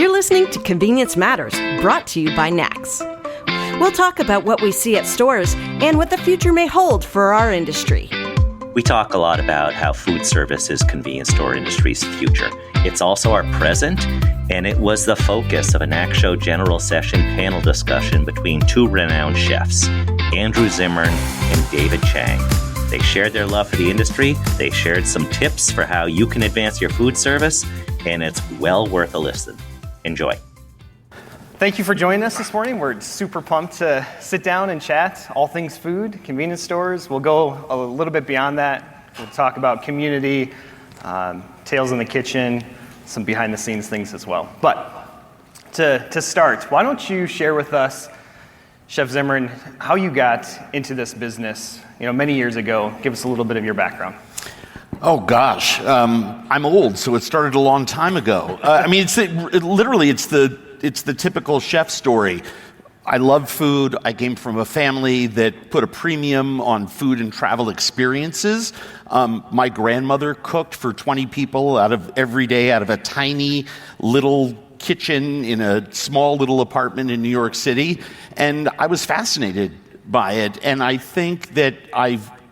You're listening to Convenience Matters, brought to you by NACS. We'll talk about what we see at stores and what the future may hold for our industry. We talk a lot about how food service is convenience store industry's future. It's also our present, and it was the focus of a NACS Show general session panel discussion between two renowned chefs, Andrew Zimmern and David Chang. They shared their love for the industry, they shared some tips for how you can advance your food service, and it's well worth a listen. Enjoy. Thank you for joining us this morning. We're super pumped to sit down and chat all things food, convenience stores. We'll go a little bit beyond that. We'll talk about community, tales in the kitchen, some behind the scenes things as well. But to start, why don't you share with us, Chef Zimmern, how you got into this business, many years ago. Give us a little bit of your background. Oh gosh, I'm old, so it started a long time ago. It's the typical chef story. I love food. I came from a family that put a premium on food and travel experiences. My grandmother cooked for 20 people every day out of a tiny little kitchen in a small little apartment in New York City, and I was fascinated by it. And I think that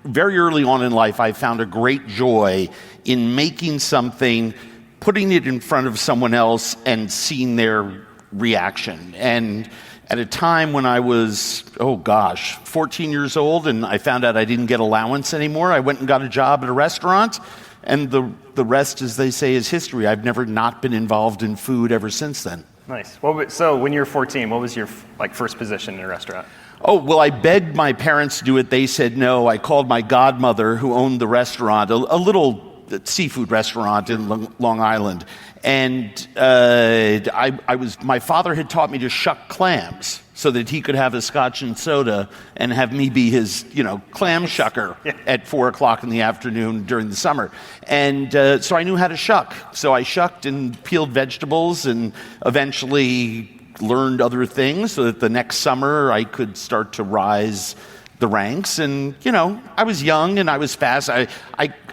very early on in life, I found a great joy in making something, putting it in front of someone else, and seeing their reaction. And at a time when I was, 14 years old, and I found out I didn't get allowance anymore, I went and got a job at a restaurant, and the rest, as they say, is history. I've never not been involved in food ever since then. Nice. So when you were 14, what was your first position in a restaurant? Oh, well, I begged my parents to do it. They said no. I called my godmother, who owned the restaurant, a little seafood restaurant in Long Island. And my father had taught me to shuck clams so that he could have a scotch and soda and have me be his, clam shucker at 4:00 in the afternoon during the summer. And so I knew how to shuck. So I shucked and peeled vegetables and eventually learned other things so that the next summer I could start to rise the ranks. And, I was young and I was fast. I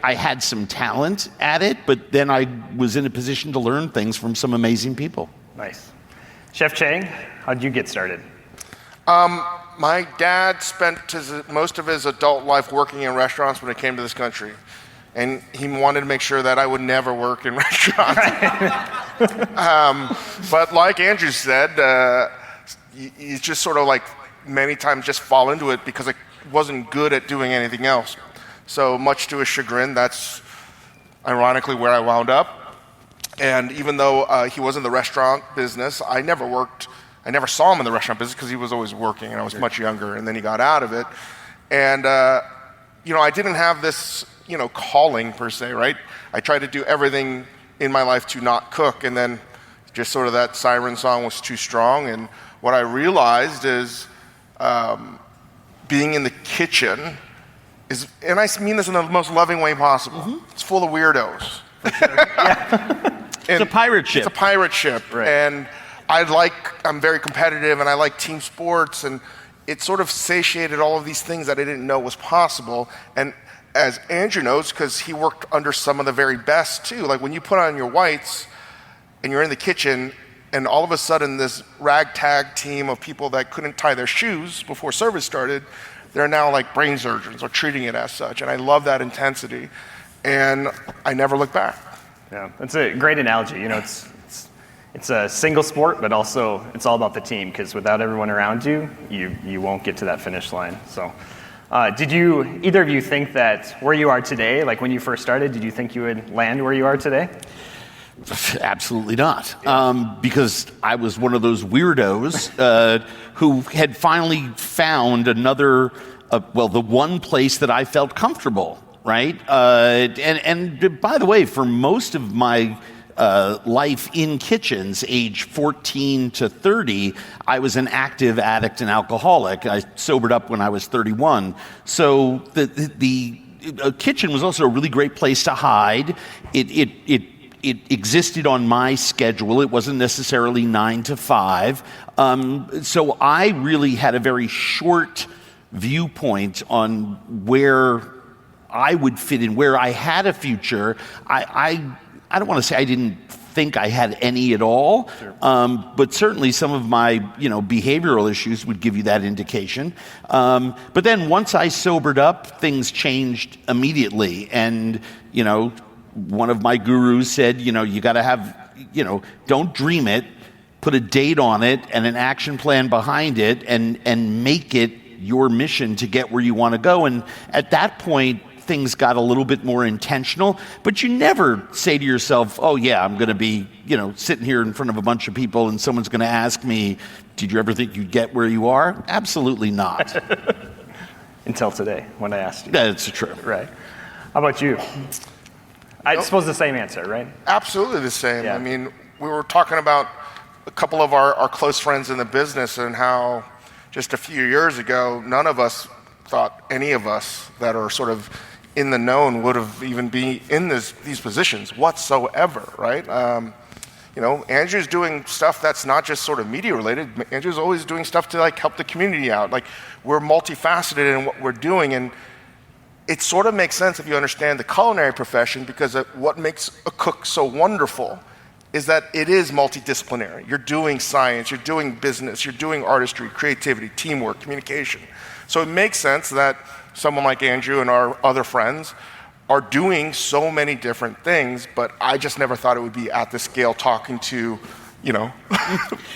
had some talent at it, but then I was in a position to learn things from some amazing people. Nice. Chef Chang, how'd you get started? My dad spent most of his adult life working in restaurants when he came to this country. And he wanted to make sure that I would never work in restaurants. But like Andrew said, you just sort of many times just fall into it because I wasn't good at doing anything else. So much to his chagrin, that's ironically where I wound up. And even though he was in the restaurant business, I never saw him in the restaurant business because he was always working and I was much younger, and then he got out of it. And, I didn't have this, calling per se, right? I tried to do everything in my life to not cook, and then just sort of that siren song was too strong. And what I realized is being in the kitchen is, and I mean this in the most loving way possible, it's full of weirdos. It's a pirate ship. It's a pirate ship. Right. And I'm very competitive and I like team sports, and it sort of satiated all of these things that I didn't know was possible. And as Andrew knows, because he worked under some of the very best too, like when you put on your whites and you're in the kitchen and all of a sudden this ragtag team of people that couldn't tie their shoes before service started, they're now like brain surgeons or treating it as such. And I love that intensity. And I never look back. Yeah, that's a great analogy. It's a single sport, but also it's all about the team, because without everyone around you, you won't get to that finish line. So did either of you think that where you are today, like when you first started, did you think you would land where you are today? Absolutely not, because I was one of those weirdos who had finally found the one place that I felt comfortable, right? And by the way, for most of my life in kitchens, age 14 to 30, I was an active addict and alcoholic. I sobered up when I was 31. So the kitchen was also a really great place to hide. It existed on my schedule. It wasn't necessarily 9 to 5. So I really had a very short viewpoint on where I would fit in, where I had a future. I don't want to say I didn't think I had any at all. Sure. But certainly some of my, behavioral issues would give you that indication. But then once I sobered up, things changed immediately. And, one of my gurus said, you got to have, don't dream it, put a date on it and an action plan behind it, and make it your mission to get where you want to go. And at that point, things got a little bit more intentional, but you never say to yourself, oh yeah, I'm going to be, sitting here in front of a bunch of people and someone's going to ask me, did you ever think you'd get where you are? Absolutely not. Until today, when I asked you. That's true. Right. How about you? I suppose the same answer, right? Absolutely the same. Yeah. I mean, we were talking about a couple of our close friends in the business and how just a few years ago, none of us thought any of us that are sort of in the known would have even be in these positions whatsoever, right? Andrew's doing stuff that's not just sort of media related. Andrew's always doing stuff to help the community out. We're multifaceted in what we're doing, and it sort of makes sense if you understand the culinary profession, because what makes a cook so wonderful is that it is multidisciplinary. You're doing science, you're doing business, you're doing artistry, creativity, teamwork, communication. So it makes sense that someone like Andrew and our other friends are doing so many different things, but I just never thought it would be at this scale talking to,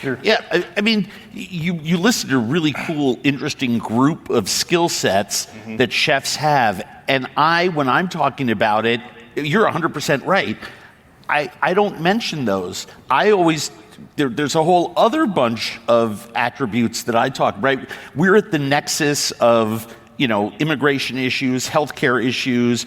Sure. Yeah, I mean, you listed a really cool, interesting group of skill sets that chefs have. And when I'm talking about it, you're 100% right. I don't mention those. I always, there's a whole other bunch of attributes that I talk, right? We're at the nexus of, immigration issues, healthcare issues,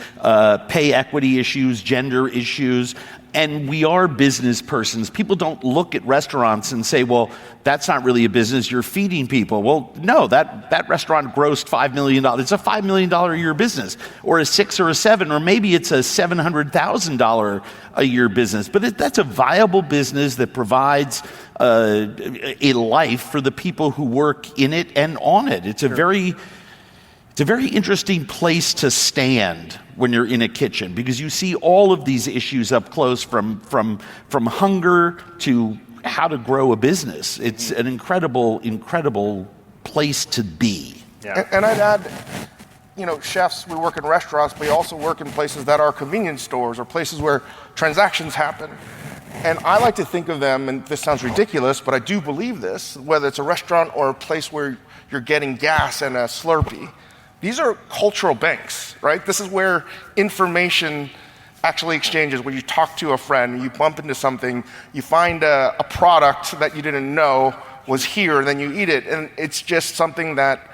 pay equity issues, gender issues, and we are business persons. People don't look at restaurants and say, well, that's not really a business, you're feeding people. Well, no, that restaurant grossed $5 million. It's a $5 million a year business, or a 6 or a 7, or maybe it's a $700,000 a year business. But that's a viable business that provides a life for the people who work in it and on it. It's a very interesting place to stand when you're in a kitchen, because you see all of these issues up close, from hunger to how to grow a business. It's an incredible place to be. Yeah. And I'd add, chefs, we work in restaurants, but we also work in places that are convenience stores or places where transactions happen. And I like to think of them, and this sounds ridiculous, but I do believe this, whether it's a restaurant or a place where you're getting gas and a Slurpee, these are cultural banks, right? This is where information actually exchanges. When you talk to a friend, you bump into something, you find a product that you didn't know was here, and then you eat it. And it's just something that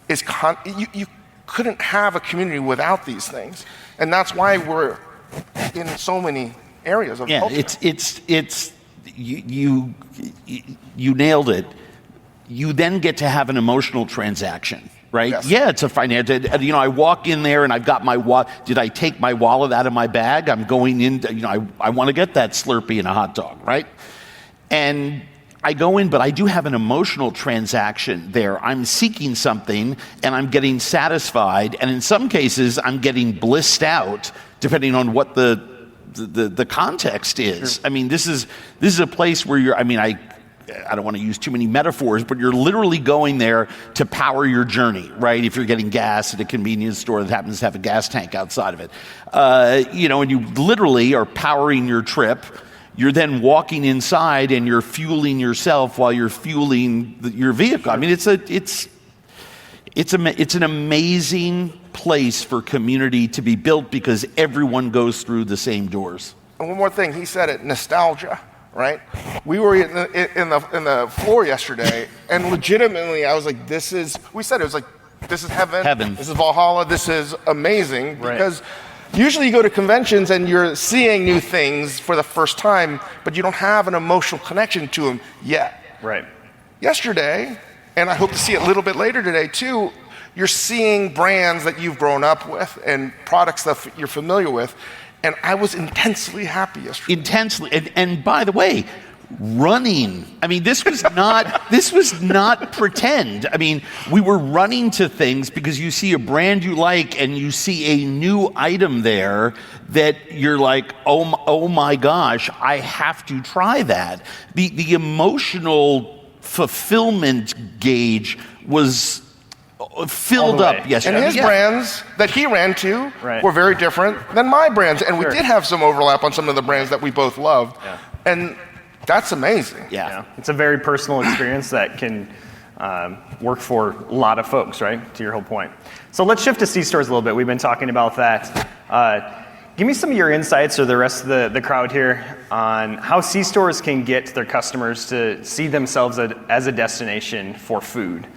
is, you couldn't have a community without these things. And that's why we're in so many areas of culture. You nailed it. You then get to have an emotional transaction. Right? Yes. Yeah, it's a financial. I walk in there and I've got my wallet. Did I take my wallet out of my bag? I'm going in. I want to get that Slurpee and a hot dog, right? And I go in, but I do have an emotional transaction there. I'm seeking something and I'm getting satisfied, and in some cases I'm getting blissed out, depending on what the context is. Sure. I mean, this is a place where you're. I don't want to use too many metaphors, but you're literally going there to power your journey, right? If you're getting gas at a convenience store that happens to have a gas tank outside of it, and you literally are powering your trip. You're then walking inside and you're fueling yourself while you're fueling your vehicle. I mean, it's an amazing place for community to be built, because everyone goes through the same doors. And one more thing, he said it, nostalgia. Right? We were in the floor yesterday, and legitimately, I was like, this is heaven. Heaven. This is Valhalla. This is amazing. Because usually you go to conventions and you're seeing new things for the first time, but you don't have an emotional connection to them yet. Right. Yesterday, and I hope to see it a little bit later today too, you're seeing brands that you've grown up with and products that you're familiar with. And I was intensely happy yesterday. Intensely. And by the way, running. I mean, this was not pretend. I mean, we were running to things because you see a brand you like and you see a new item there that you're like, oh my gosh, I have to try that. The emotional fulfillment gauge was filled up yesterday. And his brands that he ran to were very different than my brands. And we did have some overlap on some of the brands that we both loved. Yeah. And that's amazing. Yeah. It's a very personal experience that can work for a lot of folks, right? To your whole point. So let's shift to C-stores a little bit. We've been talking about that. Give me some of your insights, or the rest of the crowd here, on how C-stores can get their customers to see themselves as a destination for food.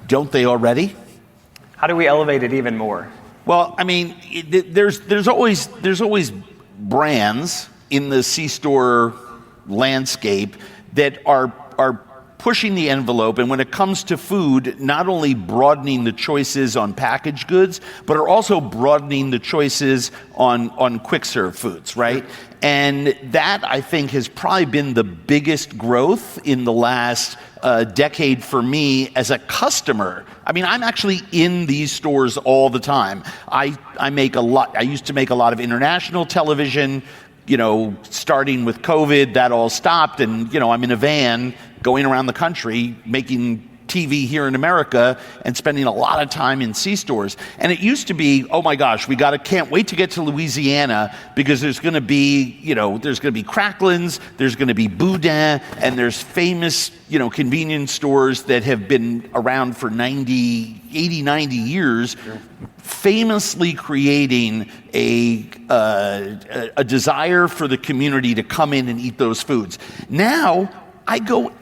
Don't they already? How do we elevate it even more? Well, I mean, there's always brands in the C-store landscape that are pushing the envelope, and when it comes to food, not only broadening the choices on packaged goods, but are also broadening the choices on quick serve foods, right? And that, I think, has probably been the biggest growth in the last decade for me as a customer. I mean, I'm actually in these stores all the time. I used to make a lot of international television. Starting with COVID, that all stopped, and I'm in a van going around the country making TV here in America and spending a lot of time in C-stores. And it used to be, oh my gosh, can't wait to get to Louisiana because there's going to be, Cracklin's, there's going to be Boudin, and there's famous, convenience stores that have been around for 80, 90 years, famously creating a desire for the community to come in and eat those foods. Now, I go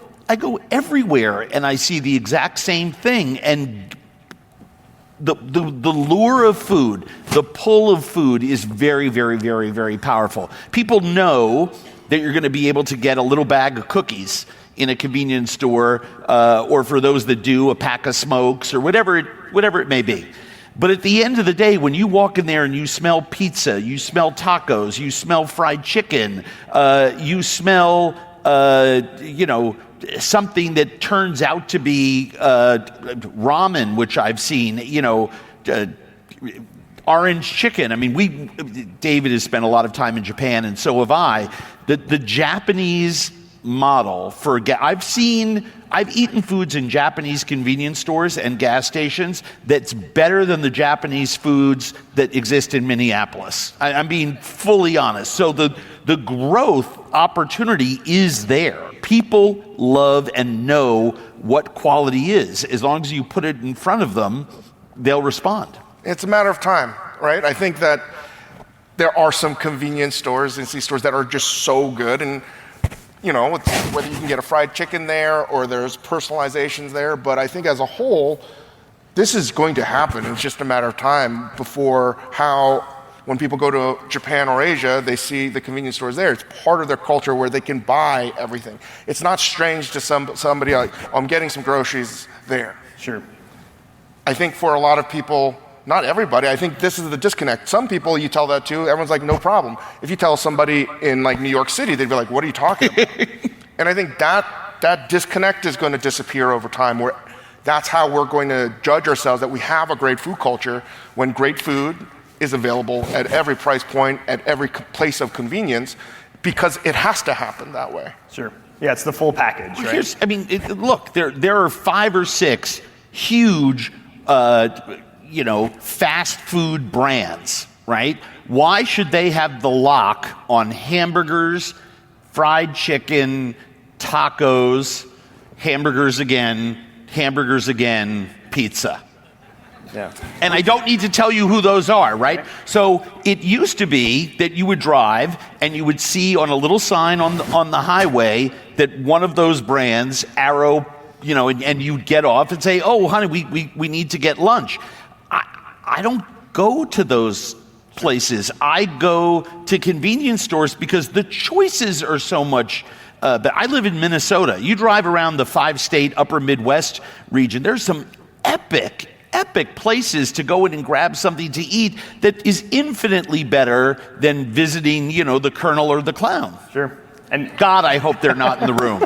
everywhere and I see the exact same thing, and the lure of food, the pull of food is very, very, very, very powerful. People know that you're going to be able to get a little bag of cookies in a convenience store, or for those that do, a pack of smokes or whatever it may be. But at the end of the day, when you walk in there and you smell pizza, you smell tacos, you smell fried chicken, you smell something that turns out to be ramen, which I've seen, orange chicken. I mean, David has spent a lot of time in Japan, and so have I. The Japanese model for I've eaten foods in Japanese convenience stores and gas stations that's better than the Japanese foods that exist in Minneapolis. I'm being fully honest. So the growth opportunity is there. People love and know what quality is. As long as you put it in front of them, they'll respond. It's a matter of time, right? I think that there are some convenience stores and C-stores that are just so good, and whether you can get a fried chicken there or there's personalizations there, but I think as a whole, this is going to happen. It's just a matter of time before when people go to Japan or Asia, they see the convenience stores there. It's part of their culture where they can buy everything. It's not strange to somebody like, I'm getting some groceries there. Sure. I think for a lot of people, not everybody, I think this is the disconnect. Some people you tell that to, everyone's like, no problem. If you tell somebody in like New York City, they'd be like, what are you talking about? And I think that disconnect is going to disappear over time, where that's how we're going to judge ourselves, that we have a great food culture when great food is available at every price point, at every place of convenience, because it has to happen that way. Sure. Yeah, it's the full package, right? Look, there are 5 or 6 huge fast food brands, right? Why should they have the lock on hamburgers, fried chicken, tacos, hamburgers again, pizza? Yeah. And I don't need to tell you who those are, right? So it used to be that you would drive and you would see on a little sign on the highway that one of those brands, Arrow, and you'd get off and say, oh, honey, we need to get lunch. I don't go to those places. I go to convenience stores because the choices are so much. But I live in Minnesota. You drive around the 5-state upper Midwest region, there's some epic places to go in and grab something to eat that is infinitely better than visiting, the Colonel or the Clown. Sure. And God, I hope they're not in the room.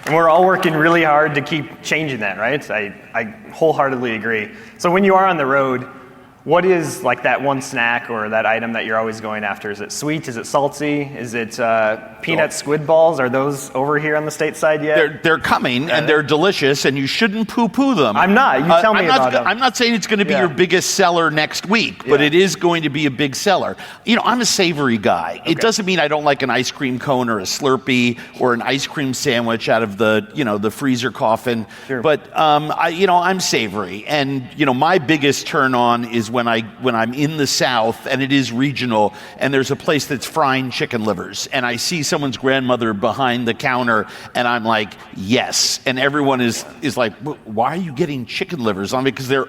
And we're all working really hard to keep changing that, right? I wholeheartedly agree. So when you are on the road, what is like that one snack or that item that you're always going after? Is it sweet? Is it salty? Is it peanut squid balls? Are those over here on the state side yet? They're coming, and they're delicious, and you shouldn't poo-poo them. I'm not. You tell me about them. I'm not saying it's going to be your biggest seller next week, but it is going to be a big seller. You know, I'm a savory guy. Okay. It doesn't mean I don't like an ice cream cone or a Slurpee or an ice cream sandwich out of the freezer coffin. Sure. But I'm savory, and my biggest turn on is when I'm in the South and it is regional and there's a place that's frying chicken livers and I see someone's grandmother behind the counter and I'm like, yes. And everyone is like, why are you getting chicken livers on me? Because they're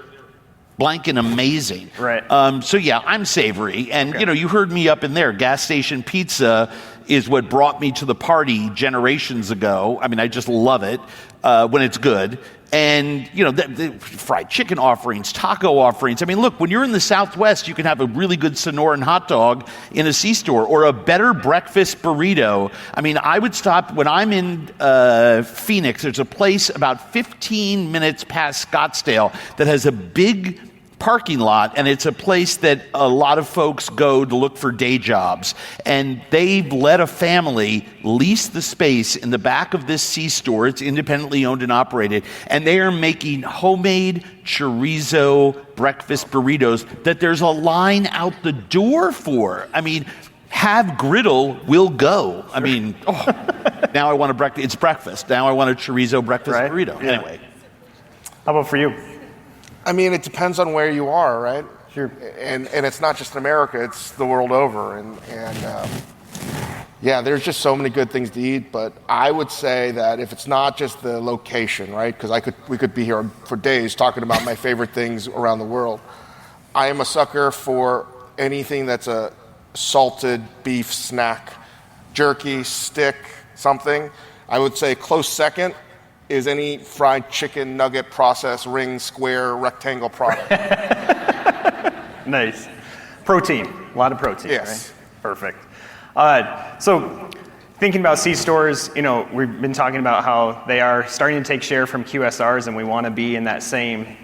blank and amazing. Right. So yeah, I'm savory. And you heard me up in there. Gas station pizza is what brought me to the party generations ago. I mean, I just love it when it's good. And, the fried chicken offerings, taco offerings. I mean, look, when you're in the Southwest, you can have a really good Sonoran hot dog in a C-store or a better breakfast burrito. I mean, I would stop when I'm in Phoenix. There's a place about 15 minutes past Scottsdale that has a big parking lot, and it's a place that a lot of folks go to look for day jobs. And they've let a family lease the space in the back of this C-store. It's independently owned and operated, and they are making homemade chorizo breakfast burritos that there's a line out the door for. I mean, have griddle will go. I mean, now I want it's breakfast. Now I want a chorizo breakfast burrito. Yeah. Anyway. How about for you? I mean, it depends on where you are, right? Sure. And it's not just in America; it's the world over. And there's just so many good things to eat. But I would say that if it's not just the location, right? Because we could be here for days talking about my favorite things around the world. I am a sucker for anything that's a salted beef snack, jerky, stick, something. I would say close second is any fried chicken nugget process, ring, square, rectangle product. Nice. Protein. A lot of protein, yes. Right? Perfect. So thinking about C-stores, we've been talking about how they are starting to take share from QSRs, and we want to be in that same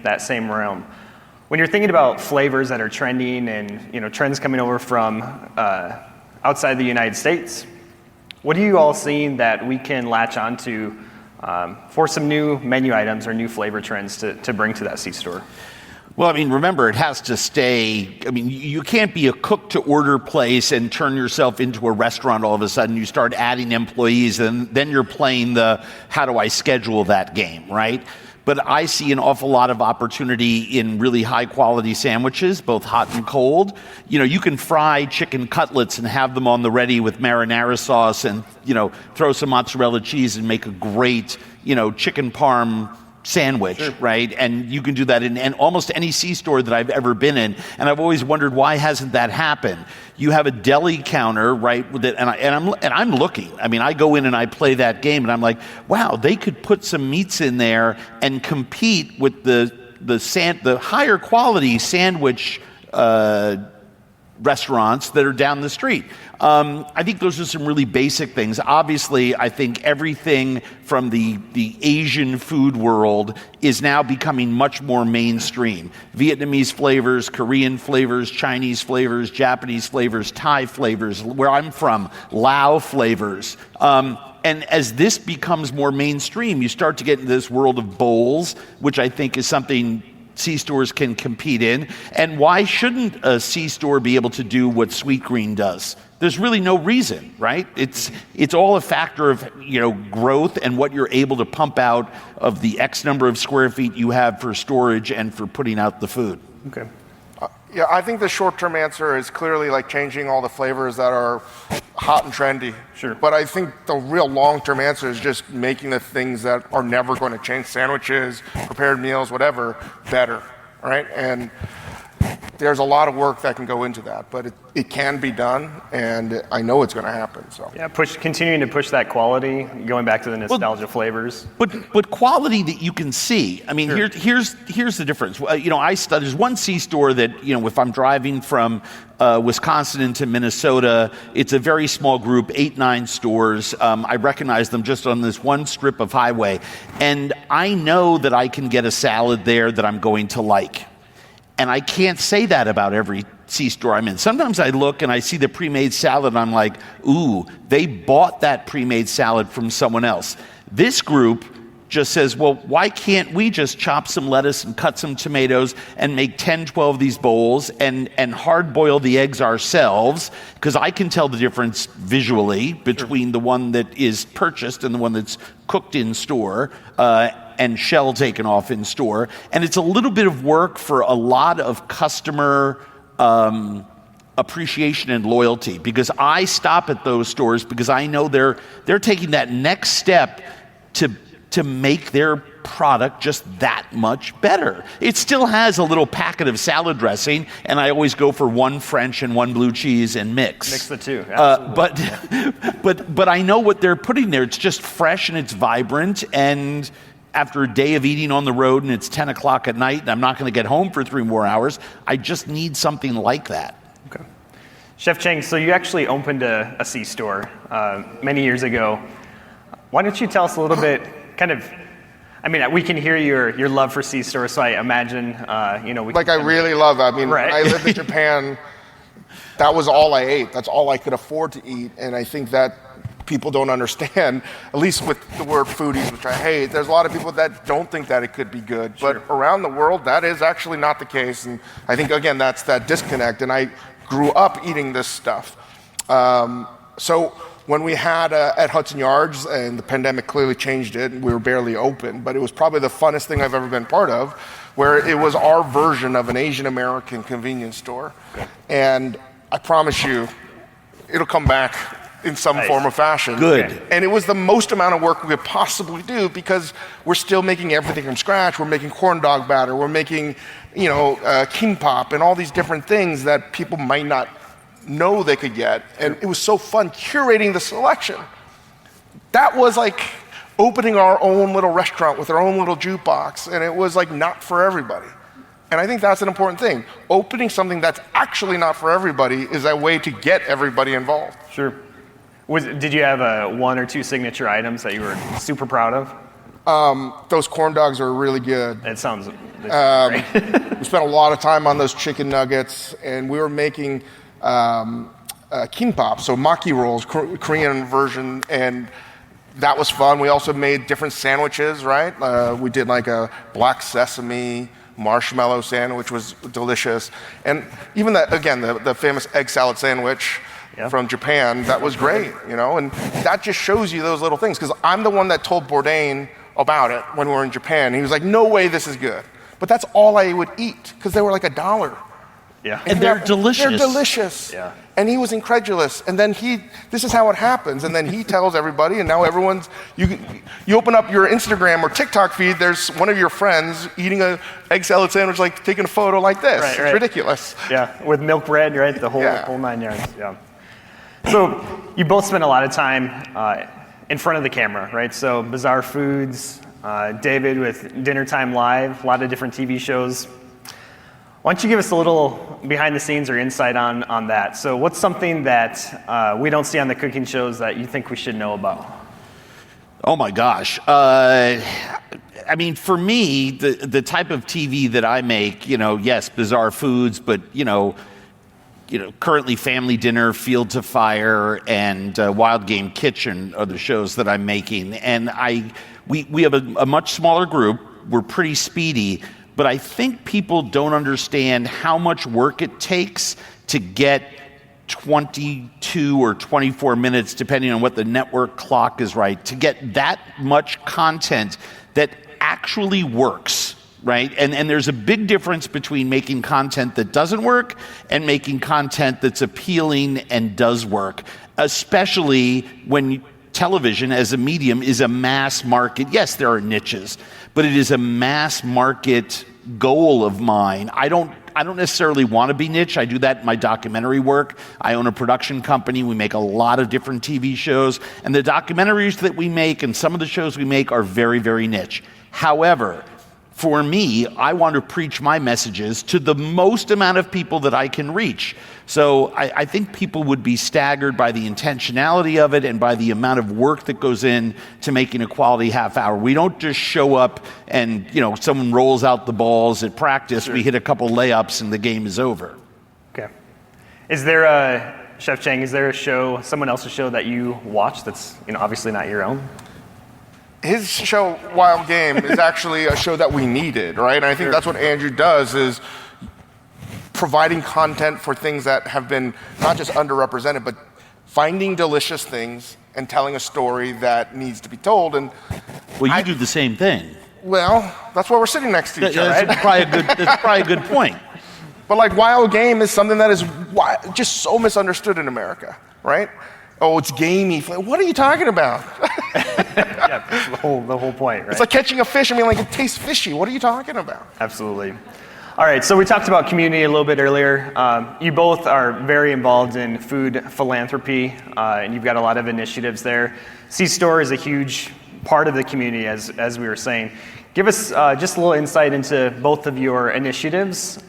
realm. When you're thinking about flavors that are trending and trends coming over from outside the United States, what are you all seeing that we can latch onto for some new menu items or new flavor trends to bring to that C-store? Well, I mean, remember, it has to stay. I mean, you can't be a cook-to-order place and turn yourself into a restaurant all of a sudden. You start adding employees, and then you're playing the how do I schedule that game, right? But I see an awful lot of opportunity in really high-quality sandwiches, both hot and cold. You can fry chicken cutlets and have them on the ready with marinara sauce and, throw some mozzarella cheese and make a great, chicken parm sandwich, sure. Right? And you can do that in almost any C-store that I've ever been in. And I've always wondered, why hasn't that happened? You have a deli counter, right, with it, and I'm looking. I mean, I go in and I play that game, and I'm like, wow, they could put some meats in there and compete with the higher quality sandwich restaurants that are down the street. I think those are some really basic things. Obviously, I think everything from the Asian food world is now becoming much more mainstream. Vietnamese flavors, Korean flavors, Chinese flavors, Japanese flavors, Thai flavors, where I'm from, Lao flavors. And as this becomes more mainstream, you start to get into this world of bowls, which I think is something C-stores can compete in. And why shouldn't a C-store be able to do what Sweetgreen does? There's really no reason, right? It's all a factor of growth and what you're able to pump out of the X number of square feet you have for storage and for putting out the food. Okay. Yeah, I think the short-term answer is clearly like changing all the flavors that are hot and trendy. Sure. But I think the real long-term answer is just making the things that are never going to change, sandwiches, prepared meals, whatever, better, right? And there's a lot of work that can go into that, but it can be done, and I know it's going to happen. So yeah, continuing to push that quality, going back to the nostalgia flavors. But quality that you can see. I mean, Sure. here's the difference. There's one C-store that, if I'm driving from Wisconsin into Minnesota, it's a very small group, 8-9 stores. I recognize them just on this one strip of highway, and I know that I can get a salad there that I'm going to like. And I can't say that about every C-store I'm in. Sometimes I look and I see the pre-made salad and I'm like, ooh, they bought that pre-made salad from someone else. This group just says, well, why can't we just chop some lettuce and cut some tomatoes and make 10, 12 of these bowls and hard boil the eggs ourselves? Because I can tell the difference visually between the one that is purchased and the one that's cooked in store. And shell taken off in store. And it's a little bit of work for a lot of customer appreciation and loyalty, because I stop at those stores because I know they're taking that next step to make their product just that much better. It still has a little packet of salad dressing, and I always go for one French and one blue cheese and mix the two. But I know what they're putting there. It's just fresh and it's vibrant, and after a day of eating on the road and it's 10 o'clock at night and I'm not going to get home for 3 more hours, I just need something like that. Okay. Chef Chang, so you actually opened a C-store many years ago. Why don't you tell us a little bit, we can hear your love for C-stores, so I imagine, I really love it. I mean, right. When I lived in Japan, that was all I ate. That's all I could afford to eat. And I think that people don't understand, at least with the word foodies, which I hate, there's a lot of people that don't think that it could be good. Sure. But around the world, that is actually not the case. And I think, again, that's that disconnect. And I grew up eating this stuff. So when we had at Hudson Yards, and the pandemic clearly changed it, and we were barely open, but it was probably the funnest thing I've ever been part of, where it was our version of an Asian American convenience store. And I promise you, it'll come back in some form or fashion. Good. And it was the most amount of work we could possibly do, because we're still making everything from scratch. We're making corn dog batter. We're making, kimbap and all these different things that people might not know they could get. And it was so fun curating the selection. That was like opening our own little restaurant with our own little jukebox, and it was like not for everybody. And I think that's an important thing. Opening something that's actually not for everybody is a way to get everybody involved. Sure. Did you have 1 or 2 signature items that you were super proud of? Those corn dogs are really good. It sounds great. We spent a lot of time on those chicken nuggets, and we were making kimbap, so maki rolls, Korean version, and that was fun. We also made different sandwiches, right? We did like a black sesame marshmallow sandwich, was delicious. And even the famous egg salad sandwich from Japan, that was great, and that just shows you those little things. Because I'm the one that told Bourdain about it when we were in Japan. He was like, no way this is good. But that's all I would eat, because they were like $1. Yeah. And they're delicious. They're delicious. Yeah. And he was incredulous. And then this is how it happens. And then he tells everybody, and now you open up your Instagram or TikTok feed, there's one of your friends eating an egg salad sandwich, like taking a photo like this. Right, it's right. ridiculous. Yeah, with milk bread, right? The whole 9 yards. Yeah. So you both spend a lot of time in front of the camera, right? So Bizarre Foods, David with Dinner Time Live, a lot of different TV shows. Why don't you give us a little behind the scenes or insight on that? So what's something that we don't see on the cooking shows that you think we should know about? Oh my gosh. For me, the type of TV that I make, yes, Bizarre Foods, but, currently Family Dinner, Field to Fire, and Wild Game Kitchen are the shows that I'm making. And we have a much smaller group. We're pretty speedy. But I think people don't understand how much work it takes to get 22 or 24 minutes, depending on what the network clock is right, to get that much content that actually works, right? And there's a big difference between making content that doesn't work and making content that's appealing and does work, especially when television as a medium is a mass market. Yes, there are niches, but it is a mass market goal of mine. I don't necessarily want to be niche. I do that in my documentary work. I own a production company. We make a lot of different TV shows, and the documentaries that we make and some of the shows we make are very, very niche. However, for me, I want to preach my messages to the most amount of people that I can reach. So I think people would be staggered by the intentionality of it and by the amount of work that goes in to making a quality half hour. We don't just show up and, someone rolls out the balls at practice, we hit a couple layups and the game is over. Okay. Chef Chang, is there a show, someone else's show that you watch that's, obviously not your own? His show, Wild Game, is actually a show that we needed, right? And I think that's what Andrew does, is providing content for things that have been not just underrepresented, but finding delicious things and telling a story that needs to be told. And you do the same thing. Well, that's why we're sitting next to each other, right? That's probably a good point. But like Wild Game is something that is just so misunderstood in America, right? Oh, it's gamey. What are you talking about? Yeah, that's the whole point, right? It's like catching a fish. It tastes fishy. What are you talking about? Absolutely. All right, so we talked about community a little bit earlier. You both are very involved in food philanthropy, and you've got a lot of initiatives there. C-Store is a huge part of the community, as we were saying. Give us just a little insight into both of your initiatives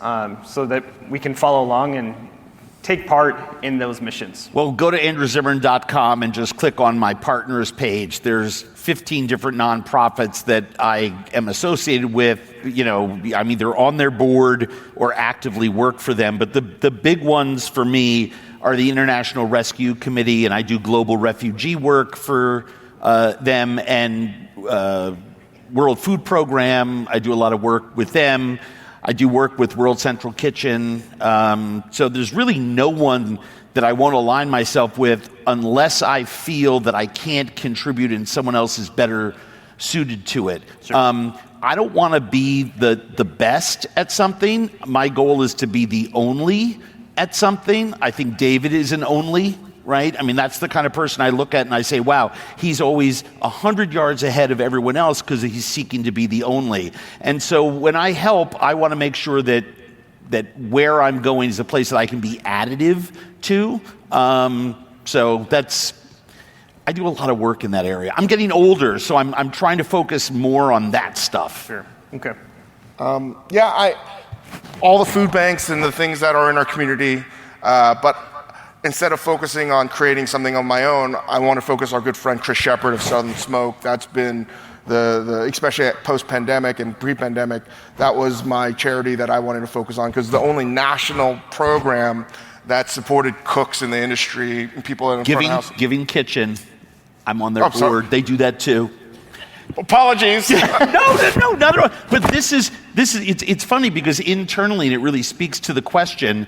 so that we can follow along and take part in those missions. Well, go to andrewzimmern.com and just click on my partners page. There's 15 different nonprofits that I am associated with. I'm either on their board or actively work for them. But the big ones for me are the International Rescue Committee, and I do global refugee work for them, and World Food Program. I do a lot of work with them. I do work with World Central Kitchen. So there's really no one that I won't align myself with unless I feel that I can't contribute and someone else is better suited to it. Sure. I don't want to be the best at something. My goal is to be the only at something. I think David is an only, right? That's the kind of person I look at and I say, wow, he's always 100 yards ahead of everyone else because he's seeking to be the only. And so when I help, I want to make sure that where I'm going is a place that I can be additive to. So I do a lot of work in that area. I'm getting older, so I'm trying to focus more on that stuff. Sure. Okay. All the food banks and the things that are in our community, but instead of focusing on creating something on my own, I want to focus our good friend Chris Shepard of Southern Smoke. That's been especially post-pandemic and pre-pandemic, that was my charity that I wanted to focus on, because the only national program that supported cooks in the industry and people in front of house. Giving Kitchen, I'm on their board. Sorry. They do that too. Apologies. No, not at all. But it's funny because internally, and it really speaks to the question,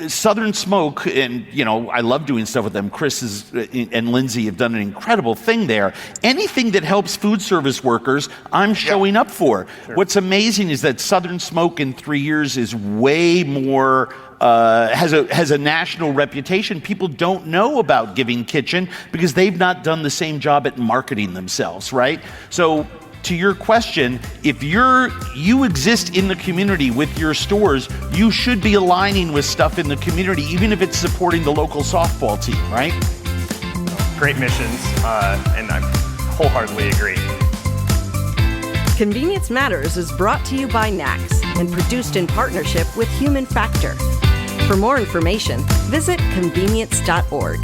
Southern Smoke, and I love doing stuff with them. Chris and Lindsay have done an incredible thing there. Anything that helps food service workers, I'm showing up for. Sure. What's amazing is that Southern Smoke in 3 years is way more has a national reputation. People don't know about Giving Kitchen because they've not done the same job at marketing themselves, right? So to your question, if you exist in the community with your stores, you should be aligning with stuff in the community, even if it's supporting the local softball team, right? Great missions, and I wholeheartedly agree. Convenience Matters is brought to you by NACS and produced in partnership with Human Factor. For more information, visit convenience.org.